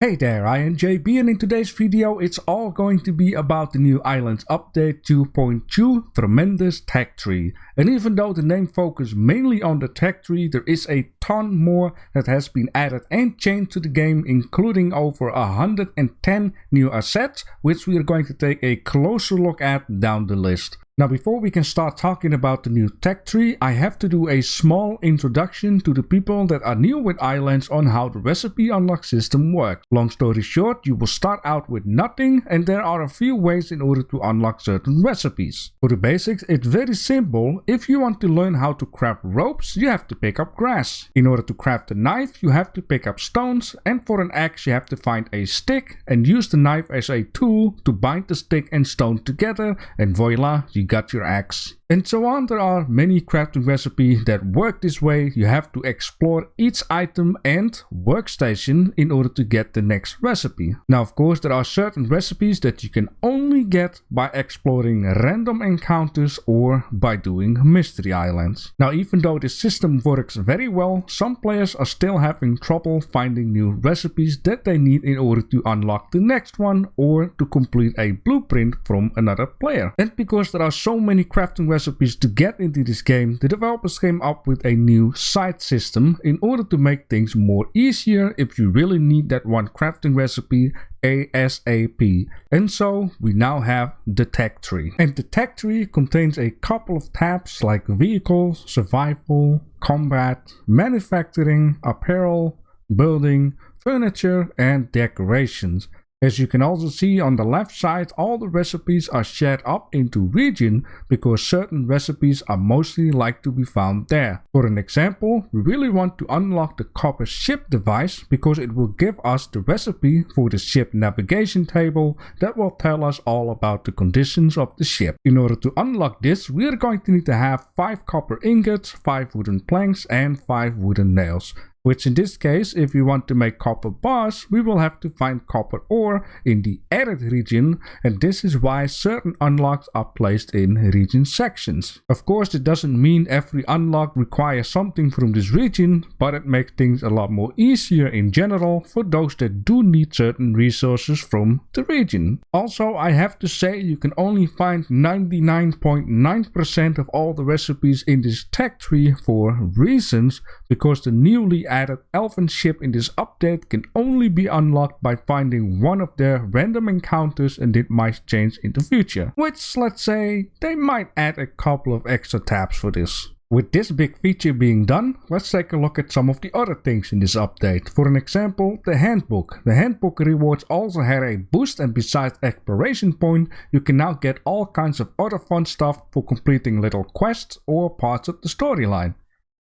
Hey there, I am JB, and in today's video it's all going to be about the new Ylands update 2.2 Tremendous Techtree. And even though the name focuses mainly on the Techtree, there is a ton more that has been added and changed to the game, including over 110 new assets, which we are going to take a closer look at down the list. Now, before we can start talking about the new Techtree, I have to do a small introduction to the people that are new with Ylands on how the recipe unlock system works. Long story short, you will start out with nothing, and there are a few ways in order to unlock certain recipes. For the basics, it's very simple. If you want to learn how to craft ropes, you have to pick up grass. In order to craft a knife, you have to pick up stones, and for an axe you have to find a stick and use the knife as a tool to bind the stick and stone together, and voila, you got your axe. And so on. There are many crafting recipes that work this way. You have to explore each item and workstation in order to get the next recipe. Now, of course, there are certain recipes that you can only get by exploring random encounters or by doing mystery islands. Now, even though this system works very well, some players are still having trouble finding new recipes that they need in order to unlock the next one or to complete a blueprint from another player. And because there are so many crafting recipes to get into this game, the developers came up with a new side system in order to make things more easier if you really need that one crafting recipe ASAP. And so we now have the Techtree. And the Techtree contains a couple of tabs like vehicles, survival, combat, manufacturing, apparel, building, furniture, and decorations. As you can also see on the left side, all the recipes are shared up into region because certain recipes are mostly like to be found there. For an example, we really want to unlock the copper ship device because it will give us the recipe for the ship navigation table that will tell us all about the conditions of the ship. In order to unlock this, we are going to need to have 5 copper ingots, 5 wooden planks, and 5 wooden nails. Which in this case, if we want to make copper bars, we will have to find copper ore in the edit region, and this is why certain unlocks are placed in region sections. Of course, it doesn't mean every unlock requires something from this region, but it makes things a lot more easier in general for those that do need certain resources from the region. Also, I have to say you can only find 99.9% of all the recipes in this Techtree for reasons, because the newly added elven ship in this update can only be unlocked by finding one of their random encounters, and it might change in the future. Which, let's say, they might add a couple of extra tabs for this. With this big feature being done, let's take a look at some of the other things in this update. For an example, the handbook. The handbook rewards also had a boost, and besides exploration point, you can now get all kinds of other fun stuff for completing little quests or parts of the storyline.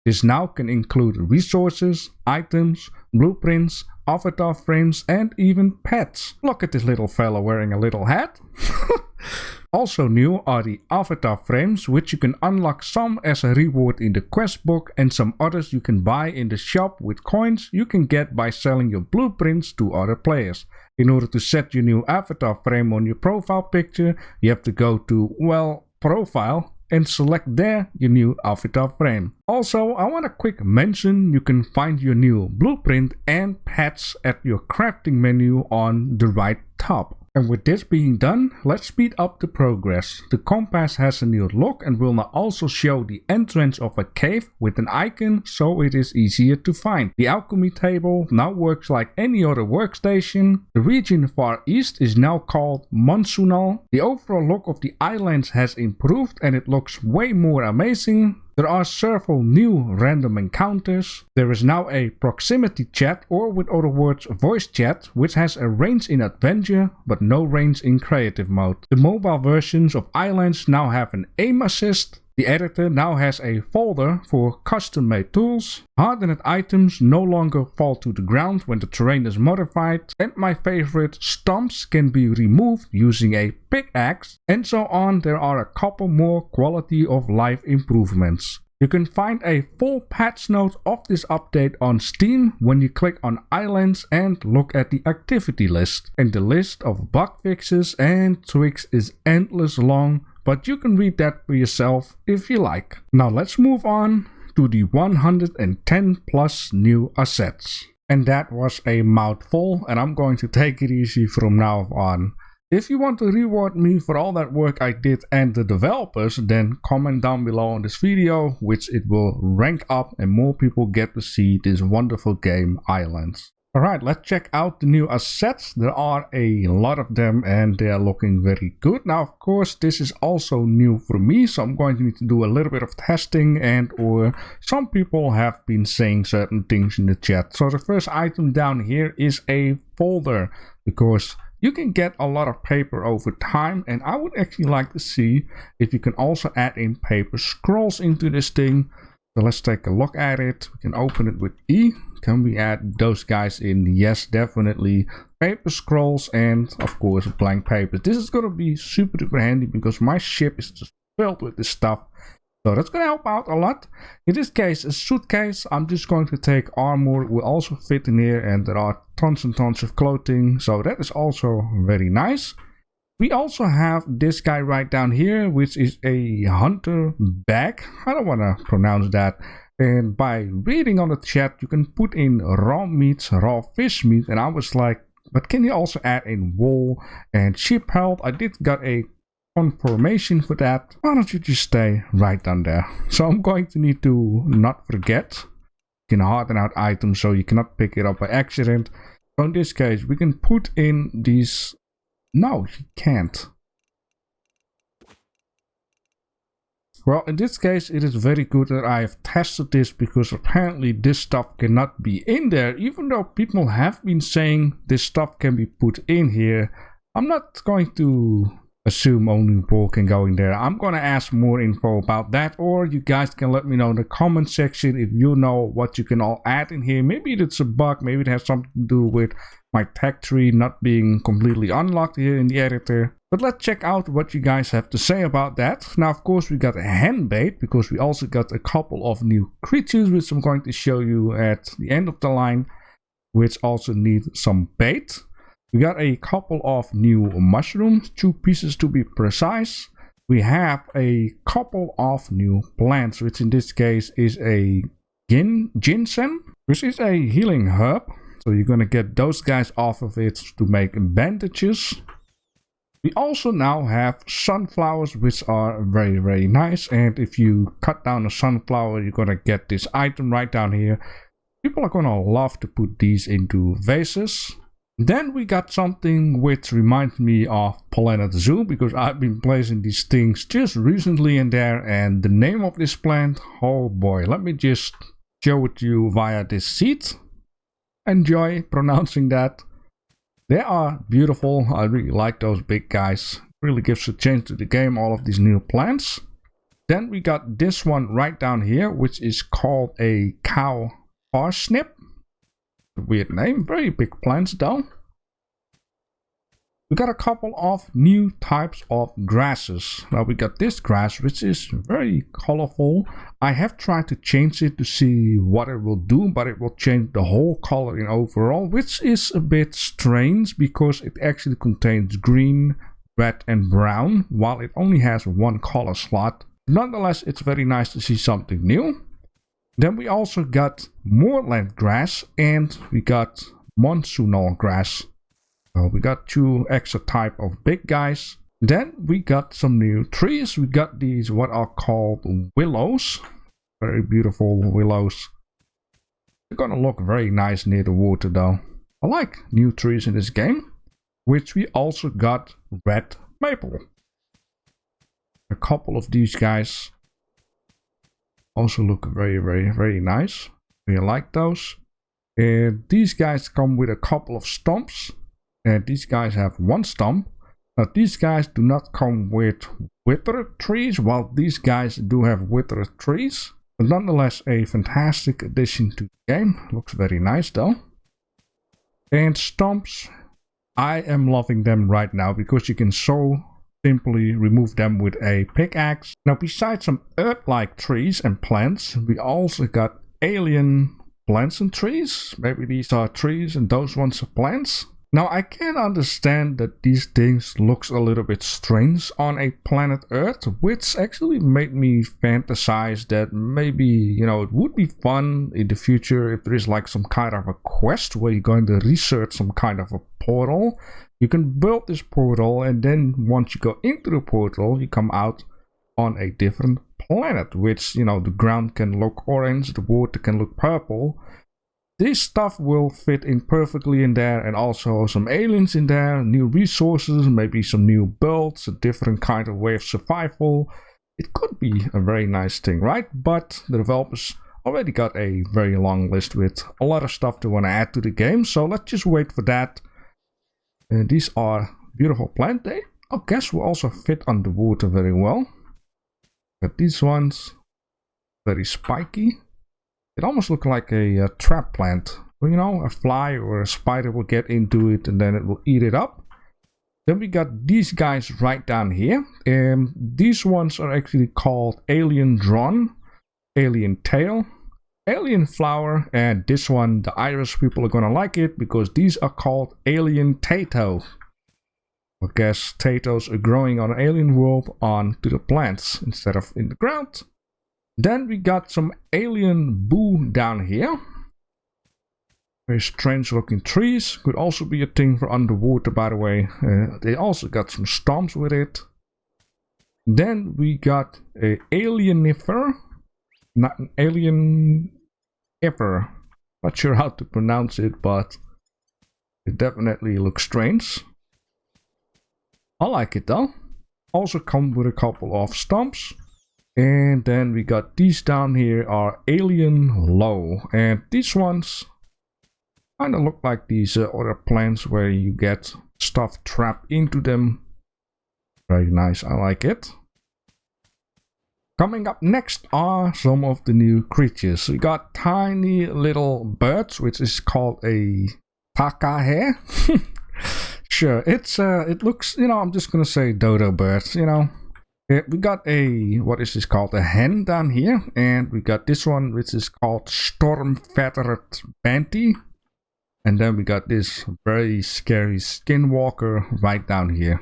This now can include resources, items, blueprints, avatar frames, and even pets. Look at this little fella wearing a little hat. Also new are the avatar frames, which you can unlock some as a reward in the quest book, and some others you can buy in the shop with coins you can get by selling your blueprints to other players. In order to set your new avatar frame on your profile picture, you have to go to, well, profile, and select there your new avatar frame. Also, I want a quick mention, you can find your new blueprint and pets at your crafting menu on the right top. And with this being done, let's speed up the progress. The compass has a new look and will now also show the entrance of a cave with an icon, so it is easier to find. The alchemy table now works like any other workstation. The region far east is now called Monsoonal. The overall look of the islands has improved and it looks way more amazing. There are several new random encounters. There is now a proximity chat, or with other words voice chat, which has a range in adventure but no range in creative mode. The mobile versions of Ylands now have an aim assist. The editor now has a folder for custom made tools. Hardened items no longer fall to the ground when the terrain is modified. And my favorite, stumps can be removed using a pickaxe. And so on. There are a couple more quality of life improvements. You can find a full patch note of this update on Steam when you click on Ylands and look at the activity list. And the list of bug fixes and tweaks is endless long, but you can read that for yourself if you like. Now let's move on to the 110 plus new assets. And that was a mouthful, and I'm going to take it easy from now on. If you want to reward me for all that work I did and the developers, then comment down below on this video, which it will rank up and more people get to see this wonderful game, Ylands. Alright, let's check out the new assets. There are a lot of them and they are looking very good. Now, of course, this is also new for me, so I'm going to need to do a little bit of testing, and or some people have been saying certain things in the chat. So the first item down here is a folder, because you can get a lot of paper over time, and I would actually like to see if you can also add in paper scrolls into this thing. So let's take a look at it. We can open it with E. Can we add those guys in? Yes, definitely. Paper scrolls and of course blank papers. This is going to be super duper handy because my ship is just filled with this stuff. So that's going to help out a lot. In this case, a suitcase. I'm just going to take armor. It will also fit in here, and there are tons and tons of clothing. So that is also very nice. We also have this guy right down here, which is a hunter bag. I don't want to pronounce that. And by reading on the chat, you can put in raw meats, raw fish meat. And I was like, but can you also add in wool and sheep pelt? I did got a confirmation for that. Why don't you just stay right down there? So I'm going to need to not forget. You can harden out items so you cannot pick it up by accident. So in this case, we can put in these. No, you can't. Well, in this case, it is very good that I have tested this, because apparently this stuff cannot be in there. Even though people have been saying this stuff can be put in here, I'm not going to assume only wool can go in there. I'm going to ask more info about that, or you guys can let me know in the comment section if you know what you can all add in here. Maybe it's a bug, maybe it has something to do with my Techtree not being completely unlocked here in the editor. But let's check out what you guys have to say about that. Now, of course, we got a hand bait, because we also got a couple of new creatures, which I'm going to show you at the end of the line, which also need some bait. We got a couple of new mushrooms, 2 pieces to be precise. We have a couple of new plants, which in this case is a ginseng, which is a healing herb. So you're going to get those guys off of it to make bandages. We also now have sunflowers, which are very, very nice. And if you cut down a sunflower, you're going to get this item right down here. People are going to love to put these into vases. Then we got something which reminds me of Planet Zoo, because I've been placing these things just recently in there. And the name of this plant, oh boy, let me just show it to you via this seed. Enjoy pronouncing that. They are beautiful. I really like those big guys. Really gives a change to the game, all of these new plants. Then we got this one right down here, which is called a cow parsnip. Weird name, very big plants though. We got a couple of new types of grasses. Now we got this grass, which is very colorful. I have tried to change it to see what it will do, but it will change the whole coloring overall, which is a bit strange because it actually contains green, red and brown, while it only has one color slot. Nonetheless, it's very nice to see something new. Then we also got moorland grass, and we got monsoonal grass. So we got 2 extra type of big guys. Then we got some new trees. We got these what are called willows. Very beautiful willows. They're gonna look very nice near the water though. I like new trees in this game. Which we also got red maple. A couple of these guys also look very, very, very nice. We like those. And these guys come with a couple of stumps. And these guys have 1 stump. Now these guys do not come with withered trees, while these guys do have withered trees. But nonetheless, a fantastic addition to the game. Looks very nice though. And stumps, I am loving them right now, because you can so simply remove them with a pickaxe. Now besides some earth-like trees and plants, we also got alien plants and trees. Maybe these are trees and those ones are plants. Now I can understand that these things looks a little bit strange on a planet Earth, which actually made me fantasize that maybe, you know, it would be fun in the future if there is like some kind of a quest where you're going to research some kind of a portal. You can build this portal, and then once you go into the portal, you come out on a different planet, which, you know, the ground can look orange, the water can look purple. This stuff will fit in perfectly in there, and also some aliens in there, new resources, maybe some new builds, a different kind of way of survival. It could be a very nice thing, right? But the developers already got a very long list with a lot of stuff they want to add to the game, so let's just wait for that. And these are beautiful plant. They, I guess, will also fit underwater very well. But these ones, very spiky. It almost looks like a trap plant. Well, you know, a fly or a spider will get into it and then it will eat it up. Then we got these guys right down here. And these ones are actually called Alien Drone, Alien Tail, Alien Flower, and this one, the Irish people are gonna like it because these are called Alien Tato. I guess potatoes are growing on an alien world onto the plants instead of in the ground. Then we got some alien boo down here. Very strange looking trees. Could also be a thing for underwater, by the way. They also got some stomps with it. Then we got a alienifer. Not an alienifer. Not sure how to pronounce it, but it definitely looks strange. I like it though. Also come with a couple of stumps. And then we got these down here are alien low. And these ones kind of look like these other plants where you get stuff trapped into them. Very nice, I like it. Coming up next are some of the new creatures. We got tiny little birds, which is called a pakahe. Sure, it looks, you know, I'm just gonna say dodo birds, you know. We got a, what is this called, a hen down here, and we got this one which is called Storm Feathered Banty, and then we got this very scary skinwalker right down here.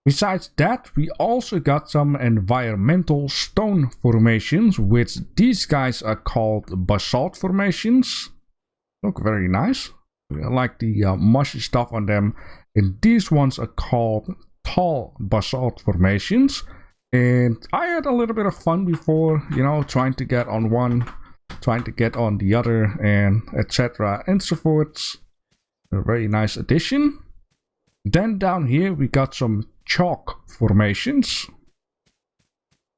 Besides that, we also got some environmental stone formations, which these guys are called basalt formations. Look very nice. I like the mushy stuff on them, and these ones are called tall basalt formations. And I had a little bit of fun before, you know, trying to get on one, trying to get on the other, and etc. and so forth. A very nice addition. Then down here we got some chalk formations.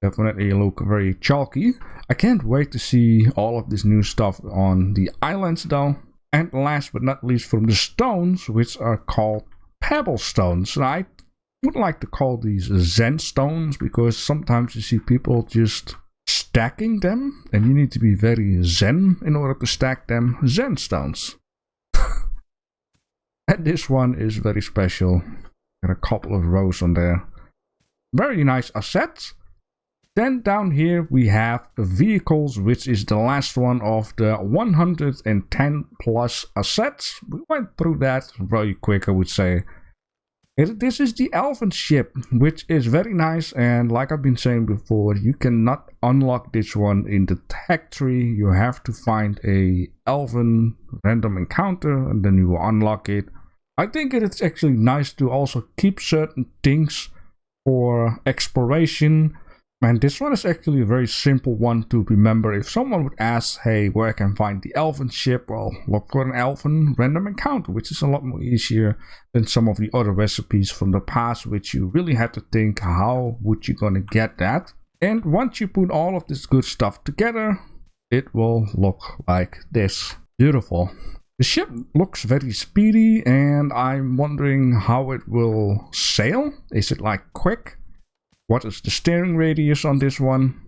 Definitely look very chalky. I can't wait to see all of this new stuff on the islands though. And last but not least, from the stones, which are called pebble stones. And I would like to call these Zen stones because sometimes you see people just stacking them and you need to be very Zen in order to stack them. Zen stones. And this one is very special. Got a couple of rows on there. Very nice assets. Then down here we have vehicles, which is the last one of the 110 plus assets. We went through that very quick, I would say. This is the elven ship, which is very nice, and like I've been saying before, you cannot unlock this one in the Techtree. You have to find a elven random encounter and then you will unlock it. I think it's actually nice to also keep certain things for exploration. And this one is actually a very simple one to remember. If someone would ask, hey, where I can find the elven ship? Well, look for an elven random encounter, which is a lot more easier than some of the other recipes from the past, which you really had to think, how would you gonna get that? And once you put all of this good stuff together, it will look like this. Beautiful. The ship looks very speedy, and I'm wondering how it will sail. Is it like quick? What is the steering radius on this one?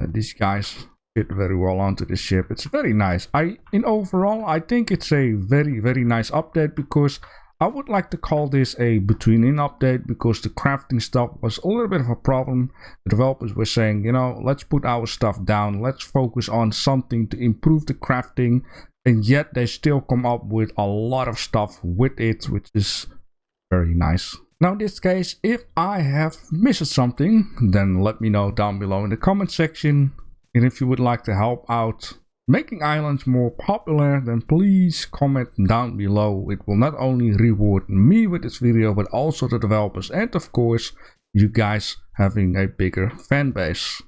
These guys fit very well onto the ship. It's very nice. In overall, I think it's a very, very nice update because I would like to call this a between-in update because the crafting stuff was a little bit of a problem. The developers were saying, you know, let's put our stuff down. Let's focus on something to improve the crafting. and yet they still come up with a lot of stuff with it, which is very nice. Now in this case, if I have missed something, then let me know down below in the comment section. And if you would like to help out making Ylands more popular, then please comment down below. It will not only reward me with this video, but also the developers and of course you guys having a bigger fan base.